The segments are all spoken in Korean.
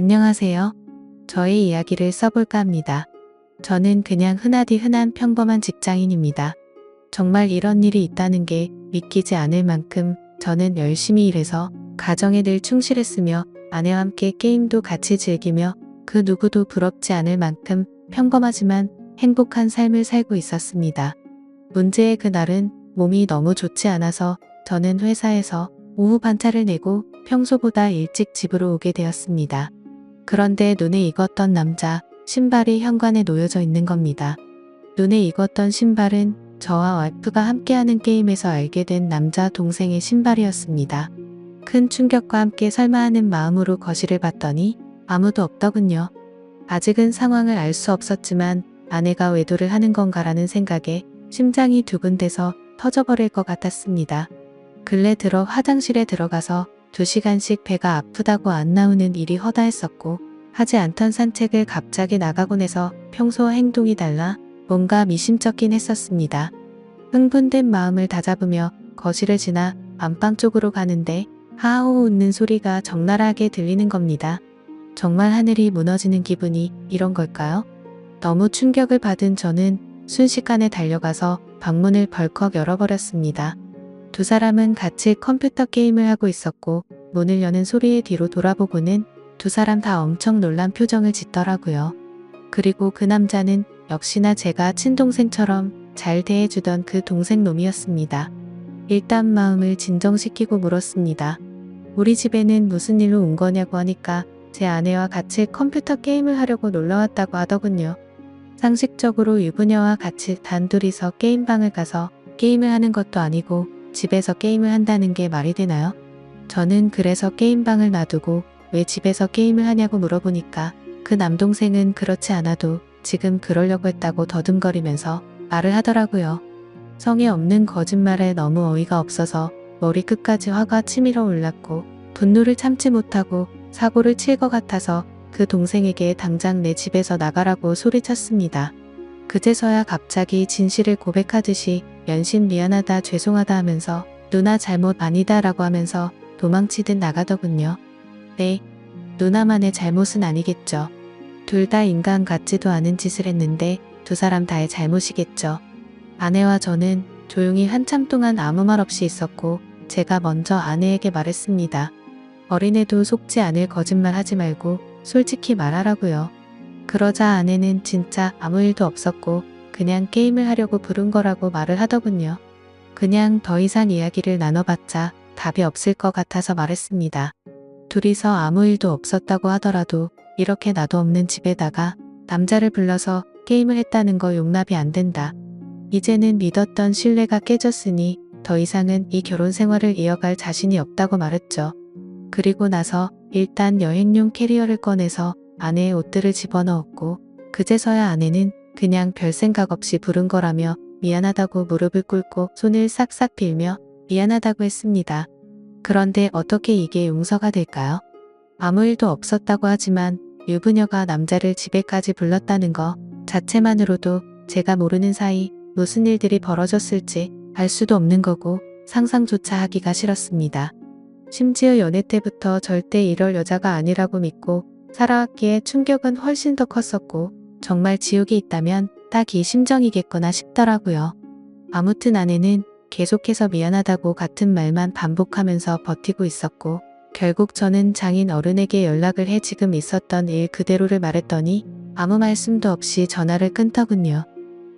안녕하세요. 저의 이야기를 써볼까 합니다. 저는 그냥 흔하디 흔한 평범한 직장인입니다. 정말 이런 일이 있다는 게 믿기지 않을 만큼 저는 열심히 일해서 가정에 늘 충실했으며 아내와 함께 게임도 같이 즐기며 그 누구도 부럽지 않을 만큼 평범하지만 행복한 삶을 살고 있었습니다. 문제의 그날은 몸이 너무 좋지 않아서 저는 회사에서 오후 반차를 내고 평소보다 일찍 집으로 오게 되었습니다. 그런데 눈에 익었던 남자 신발이 현관에 놓여져 있는 겁니다. 눈에 익었던 신발은 저와 와이프가 함께하는 게임에서 알게 된 남자 동생의 신발이었습니다. 큰 충격과 함께 설마 하는 마음으로 거실을 봤더니 아무도 없더군요. 아직은 상황을 알 수 없었지만 아내가 외도를 하는 건가라는 생각에 심장이 두근대서 터져버릴 것 같았습니다. 근래 들어 화장실에 들어가서 2시간씩 배가 아프다고 안 나오는 일이 허다했었고 하지 않던 산책을 갑자기 나가곤 해서 평소와 행동이 달라 뭔가 미심쩍긴 했었습니다. 흥분된 마음을 다잡으며 거실을 지나 안방 쪽으로 가는데 하하호 웃는 소리가 적나라하게 들리는 겁니다. 정말 하늘이 무너지는 기분이 이런 걸까요? 너무 충격을 받은 저는 순식간에 달려가서 방문을 벌컥 열어버렸습니다. 두 사람은 같이 컴퓨터 게임을 하고 있었고 문을 여는 소리에 뒤로 돌아보고는 두 사람 다 엄청 놀란 표정을 짓더라고요. 그리고 그 남자는 역시나 제가 친동생처럼 잘 대해주던 그 동생 놈이었습니다. 일단 마음을 진정시키고 물었습니다. 우리 집에는 무슨 일로 온 거냐고 하니까 제 아내와 같이 컴퓨터 게임을 하려고 놀러왔다고 하더군요. 상식적으로 유부녀와 같이 단둘이서 게임방을 가서 게임을 하는 것도 아니고 집에서 게임을 한다는 게 말이 되나요? 저는 그래서 게임방을 놔두고 왜 집에서 게임을 하냐고 물어보니까 그 남동생은 그렇지 않아도 지금 그러려고 했다고 더듬거리면서 말을 하더라고요. 성의 없는 거짓말에 너무 어이가 없어서 머리끝까지 화가 치밀어 올랐고 분노를 참지 못하고 사고를 칠 것 같아서 그 동생에게 당장 내 집에서 나가라고 소리쳤습니다. 그제서야 갑자기 진실을 고백하듯이 연신 미안하다 죄송하다 하면서 누나 잘못 아니다 라고 하면서 도망치듯 나가더군요. 네, 누나만의 잘못은 아니겠죠. 둘 다 인간 같지도 않은 짓을 했는데 두 사람 다의 잘못이겠죠. 아내와 저는 조용히 한참 동안 아무 말 없이 있었고 제가 먼저 아내에게 말했습니다. 어린애도 속지 않을 거짓말 하지 말고 솔직히 말하라고요. 그러자 아내는 진짜 아무 일도 없었고 그냥 게임을 하려고 부른 거라고 말을 하더군요. 그냥 더 이상 이야기를 나눠봤자 답이 없을 것 같아서 말했습니다. 둘이서 아무 일도 없었다고 하더라도 이렇게 나도 없는 집에다가 남자를 불러서 게임을 했다는 거 용납이 안 된다. 이제는 믿었던 신뢰가 깨졌으니 더 이상은 이 결혼 생활을 이어갈 자신이 없다고 말했죠. 그리고 나서 일단 여행용 캐리어를 꺼내서 아내의 옷들을 집어넣었고 그제서야 아내는 그냥 별 생각 없이 부른 거라며 미안하다고 무릎을 꿇고 손을 싹싹 빌며 미안하다고 했습니다. 그런데 어떻게 이게 용서가 될까요? 아무 일도 없었다고 하지만 유부녀가 남자를 집에까지 불렀다는 거 자체만으로도 제가 모르는 사이 무슨 일들이 벌어졌을지 알 수도 없는 거고 상상조차 하기가 싫었습니다. 심지어 연애 때부터 절대 이럴 여자가 아니라고 믿고 살아왔기에 충격은 훨씬 더 컸었고 정말 지옥이 있다면 딱 이 심정이겠구나 싶더라고요. 아무튼 아내는 계속해서 미안하다고 같은 말만 반복하면서 버티고 있었고 결국 저는 장인 어른에게 연락을 해 지금 있었던 일 그대로를 말했더니 아무 말씀도 없이 전화를 끊더군요.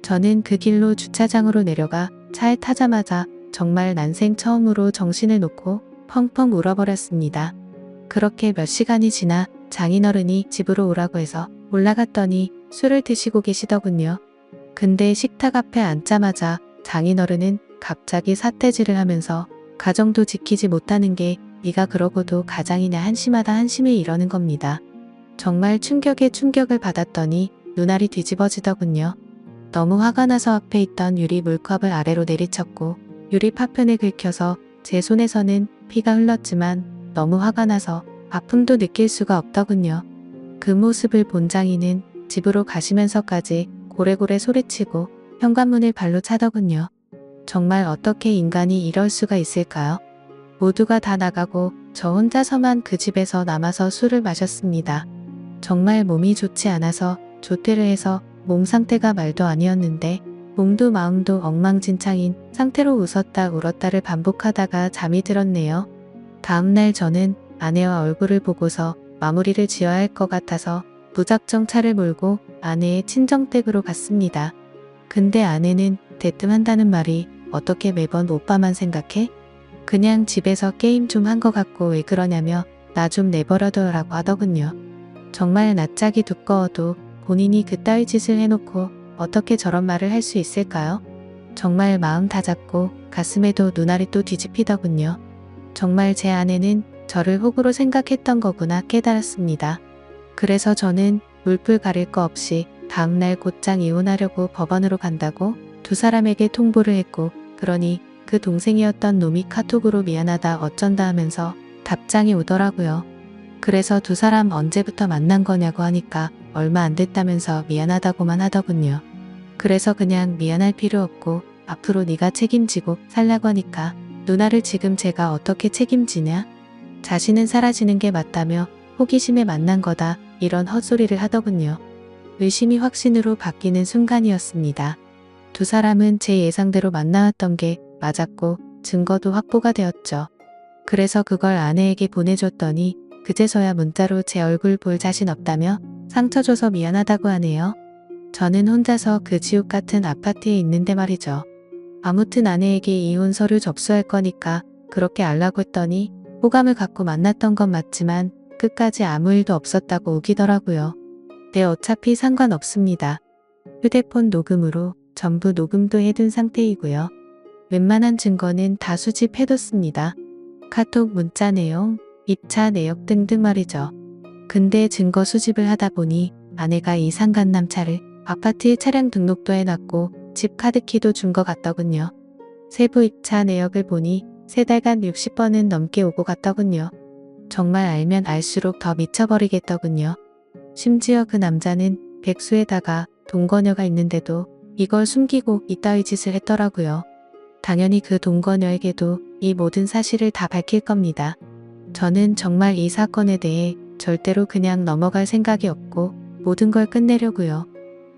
저는 그 길로 주차장으로 내려가 차에 타자마자 정말 난생 처음으로 정신을 놓고 펑펑 울어버렸습니다. 그렇게 몇 시간이 지나 장인어른이 집으로 오라고 해서 올라갔더니 술을 드시고 계시더군요. 근데 식탁 앞에 앉자마자 장인어른은 갑자기 사태질을 하면서 가정도 지키지 못하는 게 네가 그러고도 가장이냐 한심하다 한심해 이러는 겁니다. 정말 충격에 충격을 받았더니 눈알이 뒤집어지더군요. 너무 화가 나서 앞에 있던 유리 물컵을 아래로 내리쳤고 유리 파편에 긁혀서 제 손에서는 피가 흘렀지만 너무 화가 나서 아픔도 느낄 수가 없더군요. 그 모습을 본 장인은 집으로 가시면서까지 고래고래 소리치고 현관문을 발로 차더군요. 정말 어떻게 인간이 이럴 수가 있을까요? 모두가 다 나가고 저 혼자서만 그 집에서 남아서 술을 마셨습니다. 정말 몸이 좋지 않아서 조퇴를 해서 몸 상태가 말도 아니었는데 몸도 마음도 엉망진창인 상태로 웃었다 울었다를 반복하다가 잠이 들었네요. 다음날 저는 아내와 얼굴을 보고서 마무리를 지어야 할 것 같아서 무작정 차를 몰고 아내의 친정댁으로 갔습니다. 근데 아내는 대뜸 한다는 말이 어떻게 매번 오빠만 생각해? 그냥 집에서 게임 좀 한 것 같고 왜 그러냐며 나 좀 내버려둬라고 하더군요. 정말 낯짝이 두꺼워도 본인이 그따위 짓을 해놓고 어떻게 저런 말을 할 수 있을까요? 정말 마음 다 잡고 가슴에도 눈알이 또 뒤집히더군요. 정말 제 아내는 저를 호구로 생각했던 거구나 깨달았습니다. 그래서 저는 물불 가릴 거 없이 다음날 곧장 이혼하려고 법원으로 간다고 두 사람에게 통보를 했고 그러니 그 동생이었던 놈이 카톡으로 미안하다 어쩐다 하면서 답장이 오더라고요. 그래서 두 사람 언제부터 만난 거냐고 하니까 얼마 안 됐다면서 미안하다고만 하더군요. 그래서 그냥 미안할 필요 없고 앞으로 네가 책임지고 살라고 하니까 누나를 지금 제가 어떻게 책임지냐? 자신은 사라지는 게 맞다며 호기심에 만난 거다 이런 헛소리를 하더군요. 의심이 확신으로 바뀌는 순간이었습니다. 두 사람은 제 예상대로 만나왔던 게 맞았고 증거도 확보가 되었죠. 그래서 그걸 아내에게 보내줬더니 그제서야 문자로 제 얼굴 볼 자신 없다며 상처 줘서 미안하다고 하네요. 저는 혼자서 그 지옥 같은 아파트에 있는데 말이죠. 아무튼 아내에게 이혼 서류 접수할 거니까 그렇게 알라고 했더니 호감을 갖고 만났던 건 맞지만 끝까지 아무 일도 없었다고 우기더라고요. 네, 어차피 상관없습니다. 휴대폰 녹음으로 전부 녹음도 해둔 상태이고요. 웬만한 증거는 다 수집해뒀습니다. 카톡 문자 내용, 입차 내역 등등 말이죠. 근데 증거 수집을 하다 보니 아내가 이 상간남 차를 아파트에 차량 등록도 해놨고 집 카드키도 준 것 같더군요. 세부 입차 내역을 보니 3달간 60번은 넘게 오고 갔더군요. 정말 알면 알수록 더 미쳐버리겠더군요. 심지어 그 남자는 백수에다가 동거녀가 있는데도 이걸 숨기고 이따위 짓을 했더라고요. 당연히 그 동거녀에게도 이 모든 사실을 다 밝힐 겁니다. 저는 정말 이 사건에 대해 절대로 그냥 넘어갈 생각이 없고 모든 걸 끝내려고요.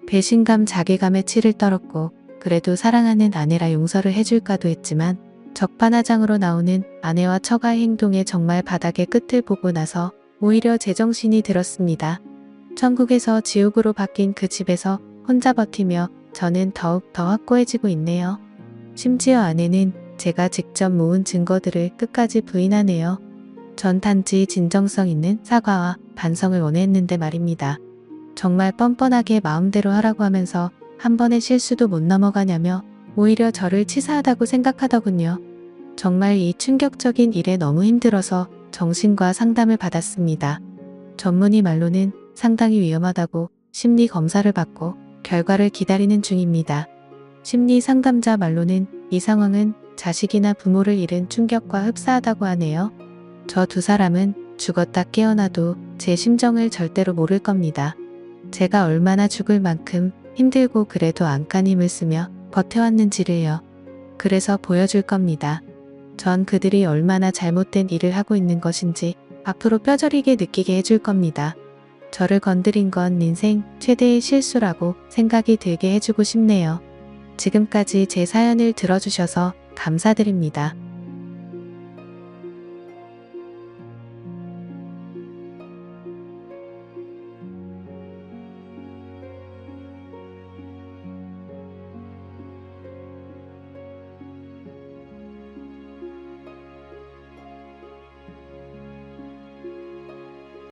배신감, 자괴감에 치를 떨었고 그래도 사랑하는 아내라 용서를 해줄까도 했지만 적반하장으로 나오는 아내와 처가의 행동에 정말 바닥의 끝을 보고 나서 오히려 제정신이 들었습니다. 천국에서 지옥으로 바뀐 그 집에서 혼자 버티며 저는 더욱 더 확고해지고 있네요. 심지어 아내는 제가 직접 모은 증거들을 끝까지 부인하네요. 전 단지 진정성 있는 사과와 반성을 원했는데 말입니다. 정말 뻔뻔하게 마음대로 하라고 하면서 한 번의 실수도 못 넘어가냐며 오히려 저를 치사하다고 생각하더군요. 정말 이 충격적인 일에 너무 힘들어서 정신과 상담을 받았습니다. 전문의 말로는 상당히 위험하다고 심리 검사를 받고 결과를 기다리는 중입니다. 심리 상담자 말로는 이 상황은 자식이나 부모를 잃은 충격과 흡사하다고 하네요. 저 두 사람은 죽었다 깨어나도 제 심정을 절대로 모를 겁니다. 제가 얼마나 죽을 만큼 힘들고 그래도 안간힘을 쓰며 버텨왔는지를요. 그래서 보여줄 겁니다. 전 그들이 얼마나 잘못된 일을 하고 있는 것인지 앞으로 뼈저리게 느끼게 해줄 겁니다. 저를 건드린 건 인생 최대의 실수라고 생각이 들게 해주고 싶네요. 지금까지 제 사연을 들어주셔서 감사드립니다.